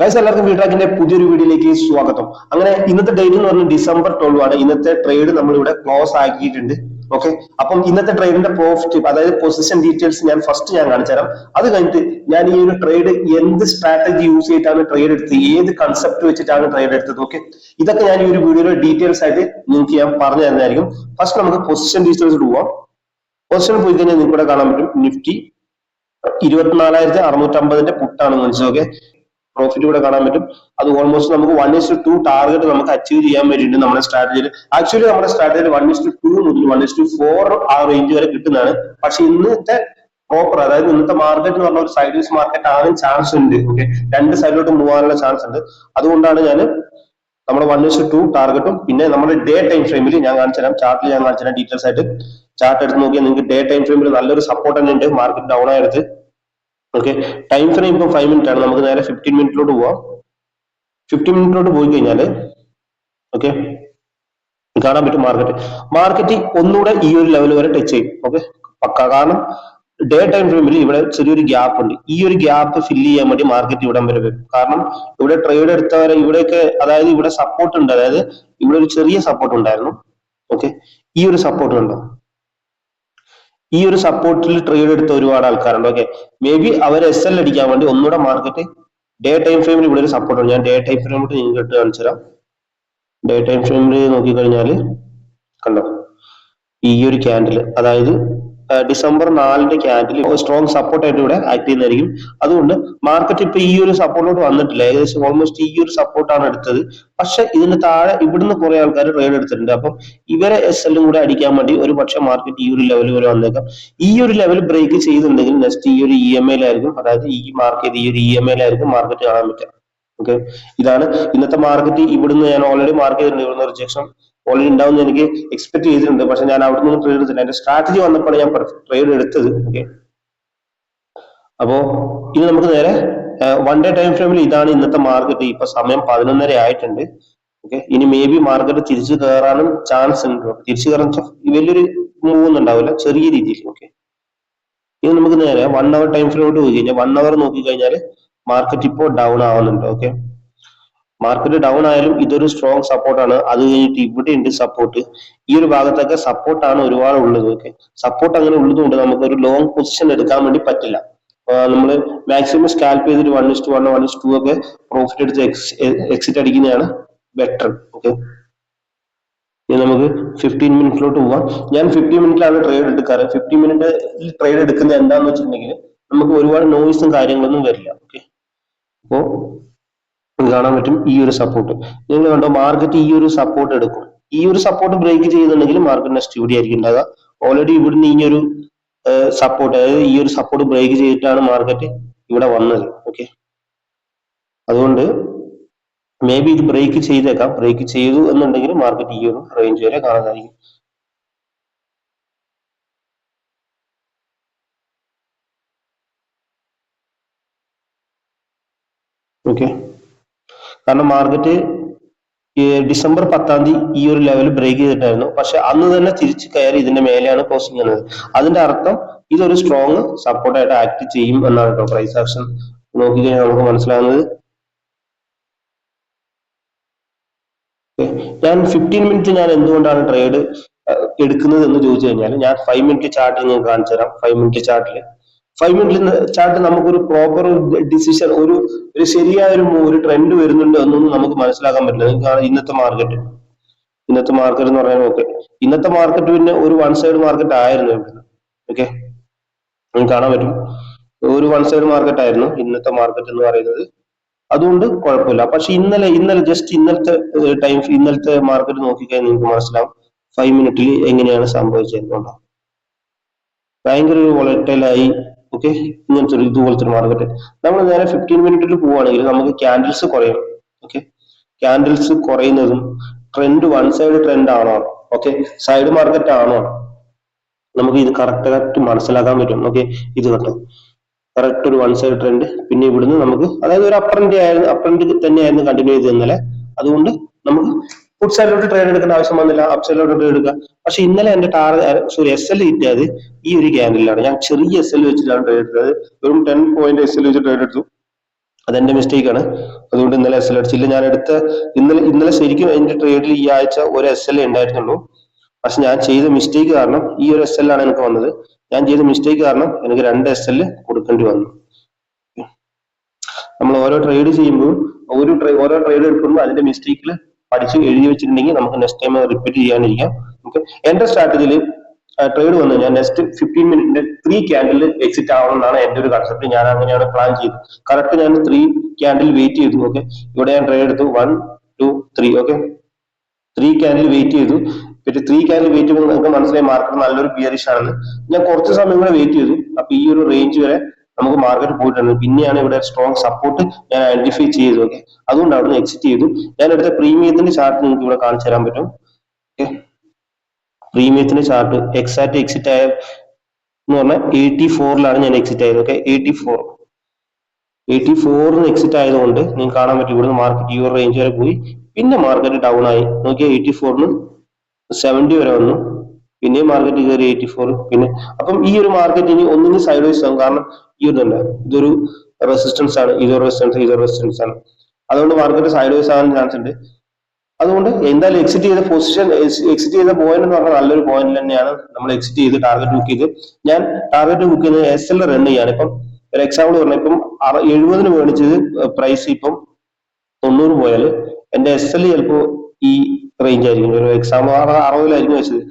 Guys എല്ലാവർക്കും വീട്രാക്കിന്റെ പുതിയൊരു വീഡിയോയിലേക്ക് സ്വാഗതം. അങ്ങനെ ഇന്നത്തെ ഡേറ്റ് എന്ന് പറഞ്ഞാൽ December 12 ആണ്. ഇന്നത്തെ ട്രേഡ് നമ്മളിവിടെ ക്ലോസ് ആക്കിയിട്ടുണ്ട്. ഓക്കെ, അപ്പം ഇന്നത്തെ ട്രേഡിന്റെ പ്രോഫിറ്റ്, അതായത് പൊസിഷൻ ഡീറ്റെയിൽസ് ഞാൻ കാണിച്ചു തരാം. അത് കഴിഞ്ഞിട്ട് ഞാൻ ഈ ഒരു ട്രേഡ് എന്ത് സ്ട്രാറ്റജി യൂസ് ചെയ്തിട്ടാണ് ട്രേഡ് എടുത്തത്, ഏത് കൺസെപ്റ്റ് വെച്ചിട്ടാണ് ട്രേഡ് എടുത്തത്, ഓക്കെ, ഇതൊക്കെ ഞാൻ ഈ ഒരു വീഡിയോയിൽ ഡീറ്റെയിൽസ് ആയിട്ട് നിങ്ങൾക്ക് ഞാൻ പറഞ്ഞു തരുന്നതായിരിക്കും. ഫസ്റ്റ് നമുക്ക് പൊസിഷൻ ഡീറ്റെയിൽസ് പോവാം. പൊസിഷൻ പോയി കഴിഞ്ഞാൽ നിങ്ങൾക്ക് ഇവിടെ കാണാൻ പറ്റും നിഫ്റ്റി 24,650 പുട്ടാണ് മനസ്സിലാക്കെ. പ്രോഫിറ്റ് ഇവിടെ കാണാൻ പറ്റും. അത് ഓൾമോസ്റ്റ് നമുക്ക് 1:2 ടാർഗറ്റ് നമുക്ക് അച്ചീവ് ചെയ്യാൻ വേണ്ടിയിട്ട് നമ്മുടെ സ്ട്രാറ്റജിയിൽ. ആക്ച്വലി നമ്മുടെ സ്ട്രാറ്റജിയിൽ 1:2 മുതൽ 1:4 ആ റേഞ്ച് വരെ കിട്ടുന്നതാണ്. പക്ഷെ ഇന്നത്തെ പ്രോപ്പർ, അതായത് ഇന്നത്തെ മാർക്കറ്റ് എന്ന് പറഞ്ഞ ഒരു സൈഡ്വേസ് മാർക്കറ്റ് ആകാൻ ചാൻസ് ഉണ്ട്. ഓക്കെ, രണ്ട് സൈഡിലോട്ട് മൂവ് ആകാനുള്ള ചാൻസ് ഉണ്ട്. അതുകൊണ്ടാണ് ഞാൻ നമ്മുടെ 1:2 ടാർഗറ്റും പിന്നെ നമ്മുടെ ഡേ ടൈം ഫ്രെയിമിൽ ഞാൻ കാണിച്ചു തരാം. ചാർട്ടിൽ ഞാൻ കാണിച്ചു തരാം ഡീറ്റെയിൽസ് ആയിട്ട്. ചാർട്ട് എടുത്ത് നോക്കിയാൽ നിങ്ങൾക്ക് ഡേ ടൈം ഫ്രെയിമിൽ നല്ലൊരു സപ്പോർട്ട് തന്നെ ഉണ്ട്. മാർക്കറ്റ് ഡൗൺ ആയത്. ഓക്കെ, ടൈം ഫ്രെയിം ഇപ്പം 5 മിനിറ്റ് ആണ്. നമുക്ക് നേരെ 15 മിനിറ്റിലോട്ട് പോവാം. 15 മിനിറ്റിലോട്ട് പോയി കഴിഞ്ഞാൽ ഓക്കെ കാണാൻ പറ്റും മാർക്കറ്റ് ഒന്നുകൂടെ ഈ ഒരു ലെവൽ വരെ ടച്ച് ചെയ്യും. ഓക്കെ, പക്ക. കാരണം ഡേ ടൈം ഫ്രെയിമിൽ ഇവിടെ ചെറിയൊരു ഗ്യാപ്പ് ഉണ്ട്. ഈ ഒരു ഗ്യാപ്പ് ഫില്ല് ചെയ്യാൻ വേണ്ടി മാർക്കറ്റ് ഇവിടം വരെ വരും. കാരണം ഇവിടെ ട്രേഡ് എടുത്തവരെ ഇവിടെയൊക്കെ, അതായത് ഇവിടെ സപ്പോർട്ട് ഉണ്ട്, അതായത് ഇവിടെ ഒരു ചെറിയ സപ്പോർട്ട് ഉണ്ടായിരുന്നു. ഓക്കെ, ഈ ഒരു സപ്പോർട്ട് ഉണ്ടോ, ഈ ഒരു സപ്പോർട്ടിൽ ട്രേഡ് എടുത്ത ഒരുപാട് ആൾക്കാരുണ്ട്. ഓക്കെ, മേ ബി അവർ SL അടിക്കാൻ വേണ്ടി ഒന്നുകൂടെ മാർക്കറ്റ് ഡേ ടൈം ഫ്രെയിമിൽ ഇവിടെ ഒരു സപ്പോർട്ട് ഉണ്ട്. ഞാൻ ഡേ ടൈം ഫ്രെയിമിൽ നിങ്ങൾക്ക് ഇട്ട് കാണിച്ചു തരാം. ഡേ ടൈം ഫ്രെയിമിൽ നോക്കിക്കഴിഞ്ഞാൽ കണ്ടോ, ഈ ഒരു ക്യാൻഡിൽ, അതായത് December 4 ക്യാൻഡിൽ സ്ട്രോങ് സപ്പോർട്ട് ആയിട്ട് ഇവിടെ ആക്ട് ചെയ്യുന്നതായിരിക്കും. അതുകൊണ്ട് മാർക്കറ്റ് ഇപ്പൊ ഈ ഒരു സപ്പോർട്ടിലോട്ട് വന്നിട്ടില്ല. ഏകദേശം ഓൾമോസ്റ്റ് ഈ ഒരു സപ്പോർട്ടാണ് എടുത്തത്. പക്ഷെ ഇതിന് താഴെ ഇവിടുന്ന് കുറെ ആൾക്കാർ ട്രേഡ് എടുത്തിട്ടുണ്ട്. അപ്പം ഇവരെ SL കൂടെ അടിക്കാൻ വേണ്ടി ഒരു പക്ഷെ മാർക്കറ്റ് ഈ ഒരു ലെവൽ വരെ വന്നേക്കാം. ഈ ഒരു ലെവൽ ബ്രേക്ക് ചെയ്തിട്ടുണ്ടെങ്കിൽ നെക്സ്റ്റ് ഈ ഒരു EMA ലായിരിക്കും, അതായത് ഈ മാർക്കറ്റ് ഈ ഒരു EMA ലായിരിക്കും മാർക്കറ്റ് കാണാൻ പറ്റുക. ഓക്കെ, ഇതാണ് ഇന്നത്തെ മാർക്കറ്റ്. ഇവിടുന്ന് ഞാൻ ഓൾറെഡി മാർക്ക് ചെയ്തിട്ടുണ്ട്. ഇവിടുന്ന് റിജക്ഷൻ ഓൾറെഡി ഉണ്ടാവുന്ന എനിക്ക് എക്സ്പെക്ട് ചെയ്തിട്ടുണ്ട്. പക്ഷെ ഞാൻ അവിടെ നിന്ന് ട്രേഡ് എടുത്തില്ല. എന്റെ സ്ട്രാറ്റജി വന്നപ്പോൾ ഞാൻ ട്രേഡ് എടുത്തത്. ഓക്കെ, അപ്പോ ഇനി നമുക്ക് നേരെ 1 ഡേ ടൈം ഫ്രെയിമിൽ ഇതാണ് ഇന്നത്തെ മാർക്കറ്റ്. ഇപ്പൊ സമയം 11:30 ആയിട്ടുണ്ട്. ഓക്കെ, ഇനി മേ ബി മാർക്കറ്റ് തിരിച്ചു കയറാനും ചാൻസ് ഉണ്ട്. തിരിച്ചു കയറാൻ വലിയൊരു മൂവ് ഒന്നും ഉണ്ടാവില്ല, ചെറിയ രീതിയിൽ. ഓക്കെ, ഇനി നമുക്ക് നേരെ 1 അവർ ടൈം ഫ്രെയിമിലോട്ട് പോയി കഴിഞ്ഞാൽ 1 അവർ നോക്കി കഴിഞ്ഞാൽ മാർക്കറ്റ് ഇപ്പോൾ ഡൗൺ ആവുന്നുണ്ട്. ഓക്കെ, മാർക്കറ്റ് ഡൗൺ ആയാലും ഇതൊരു സ്ട്രോങ് സപ്പോർട്ടാണ്. അത് കഴിഞ്ഞിട്ട് ഇവിടെ ഉണ്ട് സപ്പോർട്ട്. ഈ ഒരു ഭാഗത്തൊക്കെ സപ്പോർട്ടാണ് ഒരുപാട് ഉള്ളത്. ഓക്കെ, സപ്പോർട്ട് അങ്ങനെ ഉള്ളതുകൊണ്ട് നമുക്ക് ഒരു ലോങ് പൊസിഷൻ എടുക്കാൻ വേണ്ടി പറ്റില്ല. നമ്മൾ മാക്സിമം സ്കാൽപ്പ് ചെയ്തിട്ട് 1:1 1:2 ഒക്കെ പ്രോഫിറ്റ് എടുത്ത് എക്സിറ്റ് അടിക്കുന്നതാണ് ബെറ്റർ. ഓക്കെ, ഇനി നമുക്ക് 15 മിനിറ്റിലോട്ട് പോവാം. ഞാൻ 15 മിനിറ്റിലാണ് ട്രേഡ് എടുക്കാറ്. 15 മിനിറ്റ് ട്രേഡ് എടുക്കുന്നത് എന്താന്ന് വെച്ചിട്ടുണ്ടെങ്കിൽ നമുക്ക് ഒരുപാട് നോയിസും കാര്യങ്ങളൊന്നും വരില്ല. ഓക്കെ, അപ്പോ കാണാൻ പറ്റും ഈ ഒരു സപ്പോർട്ട്. നിങ്ങൾ കണ്ടോ, മാർക്കറ്റ് ഈ ഒരു സപ്പോർട്ട് എടുക്കും. ഈ ഒരു സപ്പോർട്ട് ബ്രേക്ക് ചെയ്യുന്നുണ്ടെങ്കിൽ മാർക്കറ്റ് നെക്സ്റ്റ് ഇവിടെ ആയിരിക്കും ഉണ്ടാകുക. ഓൾറെഡി ഇവിടുന്ന് ഈ ഒരു സപ്പോർട്ട്, അതായത് ഈ ഒരു സപ്പോർട്ട് ബ്രേക്ക് ചെയ്തിട്ടാണ് മാർക്കറ്റ് ഇവിടെ വന്നത്. ഓക്കെ, അതുകൊണ്ട് മേ ബി ഇത് ബ്രേക്ക് ചെയ്തേക്കാം. ബ്രേക്ക് ചെയ്തു എന്നുണ്ടെങ്കിൽ മാർക്കറ്റ് ഈ ഒരു റേഞ്ച് വരെ കാണാനായിരിക്കും. ഓക്കെ, കാരണം മാർക്കറ്റ് December 10 ഈ ഒരു ലെവൽ ബ്രേക്ക് ചെയ്തിട്ടായിരുന്നു. പക്ഷെ അന്ന് തന്നെ തിരിച്ചു കയറി ഇതിന്റെ മേലെയാണ് ക്ലോസിംഗ് ചെയ്യുന്നത്. അതിന്റെ അർത്ഥം ഇതൊരു സ്ട്രോങ് സപ്പോർട്ടായിട്ട് ആക്ട് ചെയ്യും എന്നാണ് കേട്ടോ. പ്രൈസ് ആക്ഷൻ നോക്കിക്കഴിഞ്ഞാൽ നമുക്ക് മനസ്സിലാകുന്നത്. ഞാൻ 15 മിനിറ്റ് ഞാൻ എന്തുകൊണ്ടാണ് ട്രേഡ് എടുക്കുന്നത് എന്ന് ചോദിച്ചു കഴിഞ്ഞാൽ, ഞാൻ 5 മിനിറ്റ് ചാർട്ട് നിങ്ങൾക്ക് കാണിച്ചു തരാം. 5 മിനിറ്റ് ചാർട്ടിൽ 5 മിനിറ്റ് ചാർട്ട് നമുക്കൊരു പ്രോപ്പർ ഡിസിഷൻ, ഒരു ശരിയായ ഒരു ട്രെൻഡ് വരുന്നുണ്ട് എന്നൊന്നും നമുക്ക് മനസ്സിലാക്കാൻ പറ്റില്ല. നിങ്ങൾക്ക് ഇന്നത്തെ മാർക്കറ്റ് എന്ന് പറയാൻ, ഓക്കെ, ഇന്നത്തെ മാർക്കറ്റ് പിന്നെ ഒരു വൺ സൈഡ് മാർക്കറ്റ് ആയിരുന്നു ഇവിടെ. ഓക്കെ, നിങ്ങൾക്ക് കാണാൻ പറ്റും ഒരു വൺ സൈഡ് മാർക്കറ്റ് ആയിരുന്നു ഇന്നത്തെ മാർക്കറ്റ് എന്ന് പറയുന്നത്. അതുകൊണ്ട് കുഴപ്പമില്ല. പക്ഷെ ഇന്നലെ ജസ്റ്റ് ഇന്നലത്തെ മാർക്കറ്റ് നോക്കിക്കഴിഞ്ഞാൽ നിങ്ങൾക്ക് മനസ്സിലാവും 5 മിനിറ്റിൽ എങ്ങനെയാണ് സംഭവിച്ചത്. ഭയങ്കര ഒരു വോളറ്റൈലായി. ഓക്കെ, ഇങ്ങനത്തെ ഇതുപോലത്തെ ഒരു മാർക്കറ്റ്. നമ്മൾ നേരെ 15 മിനിറ്റിൽ പോവുകയാണെങ്കിൽ നമുക്ക് ക്യാൻഡിൽസ് കുറയും. ഓക്കെ, ക്യാൻഡിൽസ് കുറയുന്നതും ട്രെൻഡ് വൺ സൈഡ് ട്രെൻഡ് ആണോ, ഓക്കെ, സൈഡ് മാർക്കറ്റ് ആണോ, നമുക്ക് ഇത് കറക്റ്റ് മനസ്സിലാക്കാൻ പറ്റും. ഓക്കെ, ഇത് കണ്ടോ, കറക്റ്റ് ഒരു വൺ സൈഡ് ട്രെൻഡ്. പിന്നെ ഇവിടുന്ന് നമുക്ക്, അതായത് ഒരു അപ്പറിന്റെ തന്നെയായിരുന്നു കണ്ടിന്യൂ ചെയ്ത് ഇന്നലെ. അതുകൊണ്ട് നമുക്ക് ഫുഡ് സൈഡിലോട്ട് ട്രേഡ് എടുക്കേണ്ട ആവശ്യം വന്നില്ല, അപ്പ് സൈഡിലോട്ട് ട്രേഡ് എടുക്കുക. പക്ഷെ ഇന്നലെ എന്റെ SL കിട്ടിയത് ഈ ഒരു ക്യാൻഡിലാണ്. ഞാൻ ചെറിയ SL വെച്ചിട്ടാണ് ട്രേഡ് എടുത്തത്. വെറും 10 പോയിന്റ് SL വെച്ച് ട്രേഡ് എടുത്തു. അതെന്റെ മിസ്റ്റേക്ക് ആണ്. അതുകൊണ്ട് ഇന്നലെ എസ് എൽ അടിച്ചില്ല. ഞാൻ എടുത്ത ഇന്നലെ ശരിക്കും എന്റെ ട്രേഡിൽ ഈ ആഴ്ച ഒരു എസ് എൽ ഉണ്ടായിരുന്നുള്ളൂ. പക്ഷെ ഞാൻ ചെയ്ത മിസ്റ്റേക്ക് കാരണം ഈ ഒരു എസ് എൽ ആണ് എനിക്ക് വന്നത്. ഞാൻ ചെയ്ത മിസ്റ്റേക്ക് കാരണം എനിക്ക് 2 എസ് എൽ കൊടുക്കേണ്ടി വന്നു. നമ്മൾ ഓരോ ട്രേഡ് ചെയ്യുമ്പോൾ ഓരോ ട്രേഡ് എടുക്കുമ്പോൾ അതിന്റെ മിസ്റ്റേക്കിൽ പഠിച്ച് എഴുതി വെച്ചിട്ടുണ്ടെങ്കിൽ നമുക്ക് നെക്സ്റ്റ് ടൈം റിപ്പീറ്റ് ചെയ്യാണ്ടിരിക്കാം. ഓക്കെ, എന്റെ സ്ട്രാറ്റജിയിൽ ട്രേഡ് വന്നു ഞാൻ നെക്സ്റ്റ് 15 മിനിറ്റിന്റെ 3 ക്യാൻഡിൽ എക്സിറ്റ് ആവണം എന്നാണ് എന്റെ ഒരു കൺസെപ്റ്റ്. ഞാൻ അങ്ങനെയാണ് പ്ലാൻ ചെയ്തത്. കറക്റ്റ് ഞാൻ 3 ക്യാൻഡിൽ വെയിറ്റ് ചെയ്തു. ഓക്കെ, ഇവിടെ ഞാൻ ട്രേഡ് എടുത്തു 1 2 3. ഓക്കെ, 3 ക്യാൻഡിൽ വെയിറ്റ് ചെയ്തു. പിന്നെ 3 ക്യാൻഡിൽ വെയിറ്റ് ചെയ്യുമ്പോൾ നിങ്ങൾക്ക് മനസ്സിലായി മാർക്കറ്റ് നല്ലൊരു ബിയറിഷ് ആണെന്ന്. ഞാൻ കുറച്ച് സമയം കൂടെ വെയിറ്റ് ചെയ്തു. അപ്പൊ ഈ ഒരു റേഞ്ച് വരെ നമുക്ക് മാർക്കറ്റ് പോയിട്ടുണ്ട്. പിന്നെയാണ് ഇവിടെ സ്ട്രോങ് സപ്പോർട്ട് ഞാൻ ഐഡന്റിഫൈ ചെയ്തു. ഓക്കെ, അതുകൊണ്ട് അവിടെ നിന്ന് എക്സിറ്റ് ചെയ്തു. ഞാൻ എടുത്ത പ്രീമിയത്തിന്റെ ചാർട്ട് നിങ്ങൾക്ക് ഇവിടെ കാണിച്ചു തരാൻ പറ്റും. ഓക്കെ, പ്രീമിയത്തിന്റെ ചാർട്ട് എക്സാക്ട് എക്സിറ്റ് ആയ എന്ന് പറഞ്ഞാൽ 84ലാണ് ഞാൻ എക്സിറ്റ് ആയത്. ഓക്കെ, 84 എക്സിറ്റ് ആയതുകൊണ്ട് നിങ്ങൾക്ക് കാണാൻ പറ്റും ഇവിടുന്ന് മാർക്കറ്റ് ഈ ഒരു റേഞ്ച് വരെ പോയി. പിന്നെ മാർക്കറ്റ് ഡൗൺ ആയി. നോക്കിയാൽ 84 70 വരെ വന്നു. പിന്നെ മാർക്കറ്റ് കയറി 84. പിന്നെ അപ്പം ഈ ഒരു മാർക്കറ്റ് ഇനി ഒന്നിനും സൈഡ് വൈസ് ആകും. കാരണം ഈ ഒരു ഇതൊരു റെസിസ്റ്റൻസ് ആണ്, ഇതൊരു റെസിസ്റ്റൻസ് ആണ്. അതുകൊണ്ട് മാർക്കറ്റ് സൈഡ് വൈസ് ആകാൻ ചാൻസ് ഉണ്ട്. അതുകൊണ്ട് എന്തായാലും എക്സിറ്റ് ചെയ്ത പോയിന്റ് എന്ന് പറഞ്ഞാൽ നല്ലൊരു പോയിന്റ് തന്നെയാണ്. നമ്മൾ എക്സിറ്റ് ചെയ്ത് ടാർഗറ്റ് ബുക്ക് ചെയ്ത് ഞാൻ ടാർഗറ്റ് ബുക്ക് ചെയ്ത് എസ് എൽ റൺ ചെയ്യാണ്. ഇപ്പം ഒരു എക്സാമ്പിൾ പറഞ്ഞാൽ ഇപ്പം 70 മേടിച്ചത് പ്രൈസ് ഇപ്പം 90 പോയാൽ എന്റെ എസ് എൽ ചിലപ്പോൾ ഈ റേഞ്ച് ആയിരിക്കും. ഒരു എക്സാമ്പിൾ 60 വെച്ചത്.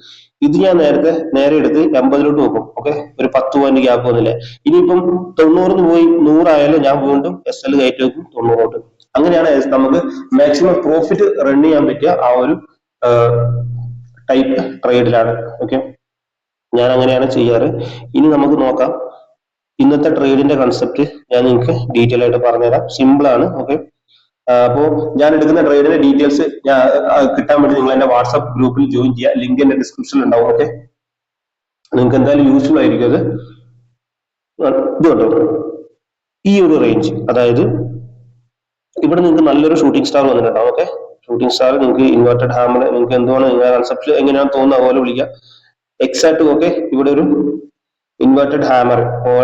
ഇത് ഞാൻ നേരെ എടുത്ത് 80 നോക്കും. ഓക്കെ, ഒരു 10 പോയിന്റ് ഗ്യാപ്പ് വന്നില്ലേ. ഇനിയിപ്പം 90 പോയി 100 ആയാലും ഞാൻ വീണ്ടും എസ് എൽ കയറ്റി വെക്കും 90. അങ്ങനെയാണ് നമുക്ക് മാക്സിമം പ്രോഫിറ്റ് റൺ ചെയ്യാൻ പറ്റിയ ആ ഒരു ടൈപ്പ് ട്രേഡിലാണ്. ഓക്കെ, ഞാൻ അങ്ങനെയാണ് ചെയ്യാറ്. ഇനി നമുക്ക് നോക്കാം ഇന്നത്തെ ട്രേഡിന്റെ കൺസെപ്റ്റ് ഞാൻ നിങ്ങൾക്ക് ഡീറ്റെയിൽ ആയിട്ട് പറഞ്ഞുതരാം. സിമ്പിൾ ആണ്. ഓക്കെ, അപ്പോൾ ഞാൻ എടുക്കുന്ന ട്രേഡിന്റെ ഡീറ്റെയിൽസ് കിട്ടാൻ വേണ്ടി നിങ്ങൾ എന്റെ വാട്സ്ആപ്പ് ഗ്രൂപ്പിൽ ജോയിൻ ചെയ്യുക. ലിങ്ക് എന്റെ ഡിസ്ക്രിപ്ഷനിൽ ഉണ്ടാവും. ഓക്കെ, നിങ്ങൾക്ക് എന്തായാലും യൂസ്ഫുൾ ആയിരിക്കും അത്. ഇത് കേട്ടോ, ഈ ഒരു റേഞ്ച്, അതായത് ഇവിടെ നിങ്ങൾക്ക് നല്ലൊരു ഷൂട്ടിംഗ് സ്റ്റാർ വന്നിട്ടുണ്ടാവും. ഓക്കെ, ഷൂട്ടിംഗ് സ്റ്റാർ നിങ്ങൾക്ക് ഇൻവേർട്ടഡ് ഹാമർ നിങ്ങൾക്ക് എന്തുവാണ് നിങ്ങളുടെ കൺസെപ്റ്റ് എങ്ങനെയാണ് തോന്നുന്നത് അതുപോലെ വിളിക്കാം. എക്സാക്ട്. ഓക്കെ, ഇവിടെ ഒരു inverted hammer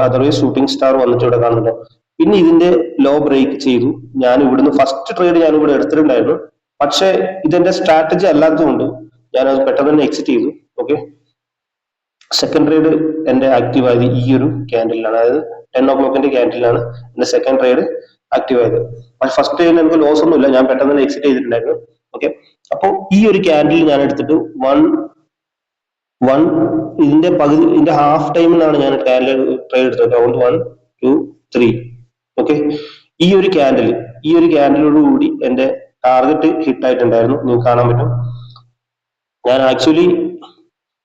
otherwise shooting star വന്നിട്ട് ഇവിടെ കാണുന്നുണ്ടോ. പിന്നെ ഇതിന്റെ ലോ ബ്രേക്ക് ചെയ്തു. ഞാൻ ഇവിടുന്ന് ഫസ്റ്റ് ട്രേഡ് ഞാൻ ഇവിടെ എടുത്തിട്ടുണ്ടായിരുന്നു. പക്ഷെ ഇതെന്റെ സ്ട്രാറ്റജി അല്ലാത്തതുകൊണ്ട് ഞാൻ അത് പെട്ടെന്ന് തന്നെ എക്സിറ്റ് ചെയ്തു. ഓക്കെ, സെക്കൻഡ് ട്രേഡ് എന്റെ ആക്റ്റീവ് ആയത് ഈ ഒരു ക്യാൻഡിലാണ്, അതായത് 10 o'clock ക്യാൻഡിലാണ് എന്റെ സെക്കൻഡ് ട്രേഡ് ആക്റ്റീവ് ആയത്. പക്ഷെ ഫസ്റ്റ് ട്രേഡിൽ എനിക്ക് ലോസ് ഒന്നുമില്ല, ഞാൻ പെട്ടെന്ന് തന്നെ എക്സിറ്റ് ചെയ്തിട്ടുണ്ടായിരുന്നു. ഓക്കെ, അപ്പോൾ ഈ ഒരു ക്യാൻഡിൽ ഞാൻ എടുത്തിട്ട് ഇതിന്റെ പകുതി, ഇതിന്റെ ഹാഫ് ടൈമിലാണ് ഞാൻ ട്രേഡ് എടുത്തത്. റൗണ്ട് 1 2 3. ഓക്കെ, ഈ ഒരു ക്യാൻഡിലോട് കൂടി എന്റെ ടാർഗറ്റ് ഹിറ്റ് ആയിട്ടുണ്ടായിരുന്നു. നിങ്ങൾക്ക് കാണാൻ പറ്റും. ഞാൻ ആക്ച്വലി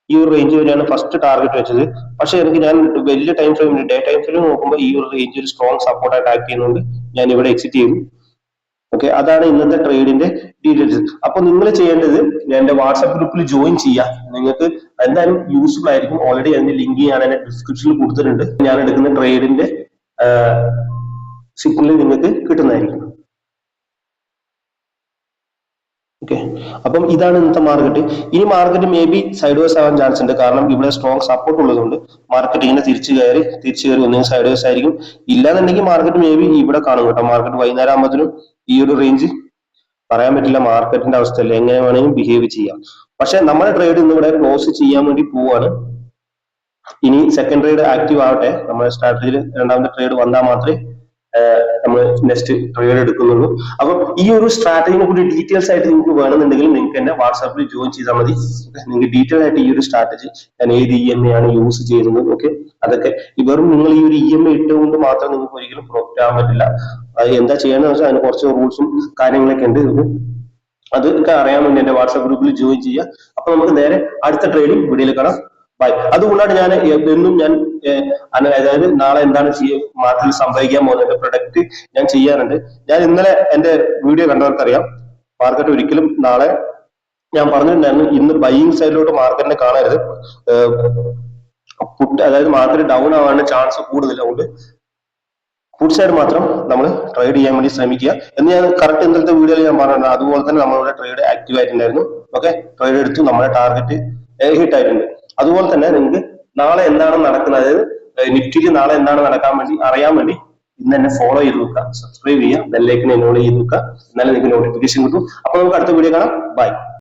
ഈ ഒരു റേഞ്ച് വരെയാണ് ഫസ്റ്റ് ടാർഗറ്റ് വെച്ചത്. പക്ഷെ ഞാൻ വലിയ ടൈം ഫ്രെയിമിൽ ഡേ ടൈം ഫ്രെയിം നോക്കുമ്പോൾ ഈ ഒരു റേഞ്ച് ഒരു സ്ട്രോങ് സപ്പോർട്ടായിട്ട് ആക്ട് ചെയ്യുന്നുണ്ട്. ഞാൻ ഇവിടെ എക്സിറ്റ് ചെയ്തു. ഓക്കെ, അതാണ് ഇന്നത്തെ ട്രേഡിന്റെ ഡീറ്റെയിൽസ്. അപ്പൊ നിങ്ങൾ ചെയ്യേണ്ടത് എന്റെ വാട്സ്ആപ്പ് ഗ്രൂപ്പിൽ ജോയിൻ ചെയ്യുക. നിങ്ങൾക്ക് എന്തായാലും യൂസ്ഫുൾ ആയിരിക്കും. ഓൾറെഡി അതിന്റെ ലിങ്ക് ഞാൻ എന്റെ ഡിസ്ക്രിപ്ഷനിൽ കൊടുത്തിട്ടുണ്ട്. ഞാൻ എടുക്കുന്ന ട്രേഡിന്റെ സിഗ്നൽ നിങ്ങൾക്ക് കിട്ടുന്നതായിരിക്കും. ഓക്കെ, അപ്പം ഇതാണ് ഇന്നത്തെ മാർക്കറ്റ്. ഇനി market may be side vase ആവാൻ ചാൻസ് ഉണ്ട്. കാരണം ഇവിടെ സ്ട്രോങ് സപ്പോർട്ട് ഉള്ളതുകൊണ്ട് മാർക്കറ്റ് ഇങ്ങനെ തിരിച്ചു കയറി ഒന്നെങ്കിൽ സൈഡ് വേസ് ആയിരിക്കും. ഇല്ലാന്നുണ്ടെങ്കിൽ മാർക്കറ്റ് മേ ബി ഇവിടെ കാണും കേട്ടോ. മാർക്കറ്റ് വൈകുന്നേരം ആകുമ്പോഴത്തേനും ഈ ഒരു റേഞ്ച് പറയാൻ പറ്റില്ല. മാർക്കറ്റിന്റെ അവസ്ഥയല്ല, എങ്ങനെ വേണമെങ്കിലും ബിഹേവ് ചെയ്യാം. പക്ഷെ നമ്മുടെ ട്രേഡ് ഇന്ന് ഇവിടെ ക്ലോസ് ചെയ്യാൻ വേണ്ടി പോവാണ്. ഇനി സെക്കൻഡ് ട്രേഡ് ആക്റ്റീവ് ആവട്ടെ. നമ്മുടെ സ്ട്രാറ്റജിയിൽ രണ്ടാമത്തെ ട്രേഡ് വന്നാൽ മാത്രമേ നമ്മൾ നെക്സ്റ്റ് ട്രേഡ് എടുക്കുന്നുള്ളൂ. അപ്പം ഈ ഒരു സ്ട്രാറ്റജിനെ കൂടി ഡീറ്റെയിൽസ് ആയിട്ട് നിങ്ങൾക്ക് വേണമെന്നുണ്ടെങ്കിൽ നിങ്ങൾക്ക് എന്നെ വാട്സാപ്പിൽ ജോയിൻ ചെയ്താൽ മതി. നിങ്ങൾക്ക് ഡീറ്റെയിൽ ആയിട്ട് ഈ ഒരു സ്ട്രാറ്റജി ഞാൻ ഏത് EMA ആണ് യൂസ് ചെയ്യുന്നത്, ഓക്കെ, അതൊക്കെ വെറും നിങ്ങൾ ഈ ഒരു EMA ഇട്ടുകൊണ്ട് മാത്രം നിങ്ങൾക്ക് ഒരിക്കലും പ്രോഫിറ്റ് ആവാൻ പറ്റില്ല. അത് എന്താ ചെയ്യണമെന്ന് വെച്ചാൽ അതിന് കുറച്ച് റൂൾസും കാര്യങ്ങളൊക്കെ ഉണ്ട്. അതൊക്കെ അറിയാൻ വേണ്ടി എന്റെ വാട്സാപ്പ് ഗ്രൂപ്പിൽ ജോയിൻ ചെയ്യുക. അപ്പൊ നമുക്ക് നേരെ അടുത്ത ട്രേഡിംഗ് വീഡിയോയിൽ കാണാം. ബൈ. അതുകൊണ്ടാണ് ഞാൻ എന്നും അതായത് നാളെ എന്താണ് മാർക്കറ്റിൽ സംഭവിക്കാൻ പോകുന്നത് പ്രൊഡക്റ്റ് ഞാൻ ചെയ്യാറുണ്ട്. ഞാൻ ഇന്നലെ എന്റെ വീഡിയോ കണ്ടവർക്കറിയാം, മാർക്കറ്റ് ഒരിക്കലും നാളെ ഞാൻ പറഞ്ഞിട്ടുണ്ടായിരുന്നു ഇന്ന് ബൈയിങ് സൈഡിലോട്ട് മാർക്കറ്റിനെ കാണരുത്. അതായത് മാർക്കറ്റ് ഡൗൺ ആവാനുള്ള ചാൻസ് കൂടുതൽ. അതുകൊണ്ട് ഫുഡ് സൈഡ് മാത്രം നമ്മൾ ട്രേഡ് ചെയ്യാൻ വേണ്ടി ശ്രമിക്കുക എന്ന് ഞാൻ കറക്റ്റ് ഇന്നത്തെ വീഡിയോയിൽ ഞാൻ പറഞ്ഞിട്ടുണ്ട്. അതുപോലെ തന്നെ നമ്മളുടെ ട്രേഡ് ആക്റ്റീവ് ആയിട്ടുണ്ടായിരുന്നു. ഓക്കെ, ട്രേഡ് എടുത്തു, നമ്മുടെ ടാർഗറ്റ് ഹിറ്റ് ആയിട്ടുണ്ട്. അതുപോലെ തന്നെ നിങ്ങൾക്ക് നാളെ എന്താണ് നടക്കുന്നത്, അതായത് നിഫ്റ്റിയിൽ നാളെ എന്താണ് നടക്കാൻ വേണ്ടി അറിയാൻ വേണ്ടി ഇന്ന് തന്നെ ഫോളോ ചെയ്ത് വെക്കുക, സബ്സ്ക്രൈബ് ചെയ്യുക, ബെല്ലൈക്കൻ എനേബിൾ ചെയ്ത് വെക്കുക. എന്നാലും നിങ്ങൾക്ക് നോട്ടിഫിക്കേഷൻ കിട്ടും. അപ്പൊ നമുക്ക് അടുത്ത വീഡിയോ കാണാം. ബൈ.